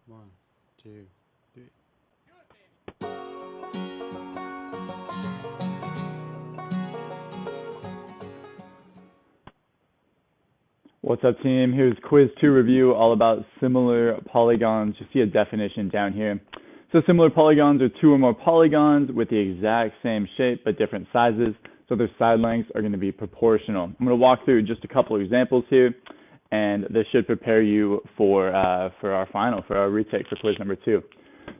One, two, three. What's up, team? Here's quiz 2 review all about similar polygons. You see a definition down here. So similar polygons are two or more polygons with the exact same shape but different sizes. So their side lengths are going to be proportional. I'm going to walk through just a couple of examples here, and this should prepare you for our final, for our retake for quiz number 2.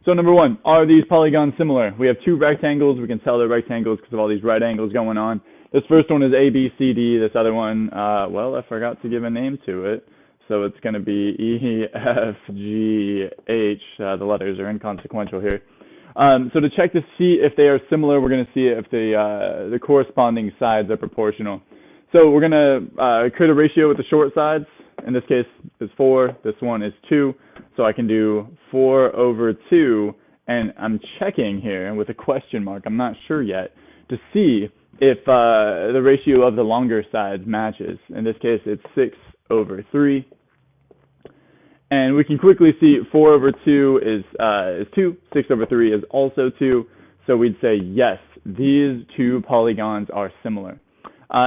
So number 1, are these polygons similar? We have two rectangles. We can tell they're rectangles because of all these right angles going on. This first one is A, B, C, D. This other one, well, I forgot to give a name to it. So it's going to be E, F, G, H. The letters are inconsequential here. So to check to see if they are similar, we're going to see if the corresponding sides are proportional. So we're going to create a ratio with the short sides. In this case, it's 4. This one is 2. So I can do 4 over 2. And I'm checking here with a question mark. I'm not sure yet to see if the ratio of the longer side matches. In this case, it's 6 over 3. And we can quickly see 4 over 2 is 2. 6 over 3 is also 2. So we'd say, yes, these two polygons are similar.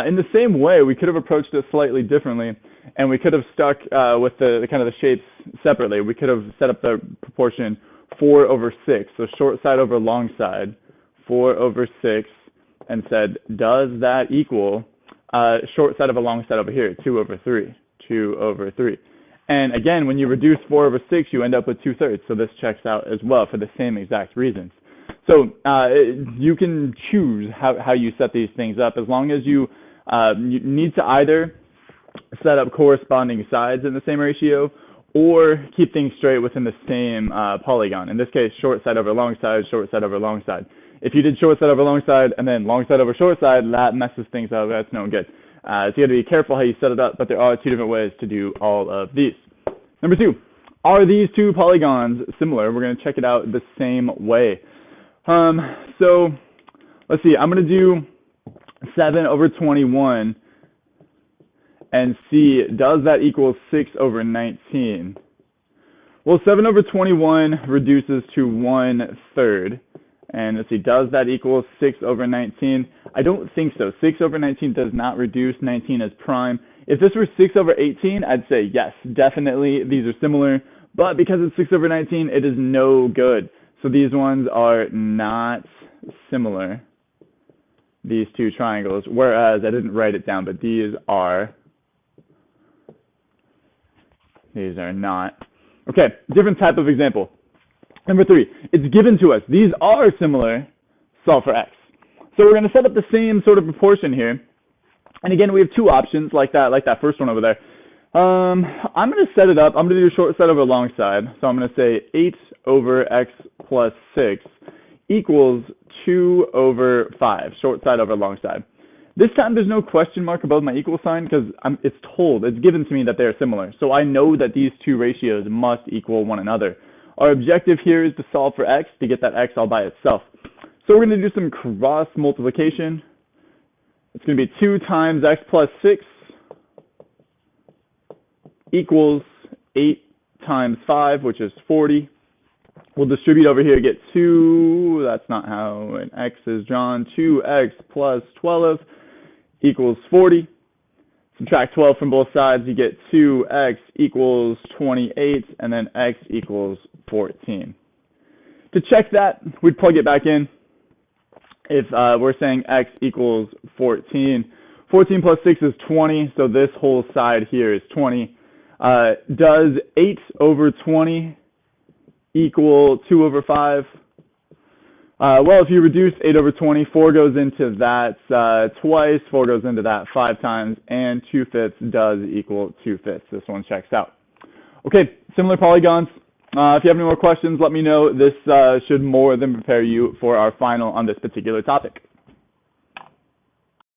In the same way, we could have approached it slightly differently, and we could have stuck with the kind of the shapes separately. We could have set up the proportion 4 over 6, so short side over long side, 4 over 6, and said, does that equal short side of a long side over here, 2 over 3, 2 over 3. And again, when you reduce 4 over 6, you end up with 2/3, so this checks out as well for the same exact reasons. So you can choose how you set these things up, as long as you need to either set up corresponding sides in the same ratio or keep things straight within the same polygon. In this case, short side over long side, short side over long side. If you did short side over long side and then long side over short side, that messes things up. That's no good. So you got to be careful how you set it up, but there are two different ways to do all of these. Number 2, are these two polygons similar? We're going to check it out the same way. So let's see. I'm going to do 7 over 21 and see, does that equal 6 over 19? Well, 7 over 21 reduces to 1/3. And let's see, does that equal 6 over 19? I don't think so. 6 over 19 does not reduce. 19 is prime. If this were 6 over 18, I'd say yes, definitely these are similar. But because it's 6 over 19, it is no good. So these ones are not similar, these two triangles. Whereas, I didn't write it down, but these are not. Okay, different type of example. Number 3, it's given to us. These are similar, solve for x. So we're going to set up the same sort of proportion here. And again, we have two options like that first one over there. I'm going to set it up. I'm going to do short side over long side. So I'm going to say 8 over x plus 6 equals 2 over 5, short side over long side. This time there's no question mark above my equal sign because it's given to me that they're similar. So I know that these two ratios must equal one another. Our objective here is to solve for x, to get that x all by itself. So we're going to do some cross multiplication. It's going to be 2 times x plus 6 equals 8 times 5, which is 40. We'll distribute over here, get 2, that's not how an x is drawn, 2x plus 12 equals 40. Subtract 12 from both sides, you get 2x equals 28, and then x equals 14. To check that, we'd plug it back in. If we're saying x equals 14, 14 plus 6 is 20, so this whole side here is 20. Does 8 over 20 equal 2 over 5? Well, if you reduce 8 over 20, 4 goes into that twice, 4 goes into that 5 times, and 2/5 does equal 2/5. This one checks out. Okay, similar polygons. If you have any more questions, let me know. This should more than prepare you for our final on this particular topic.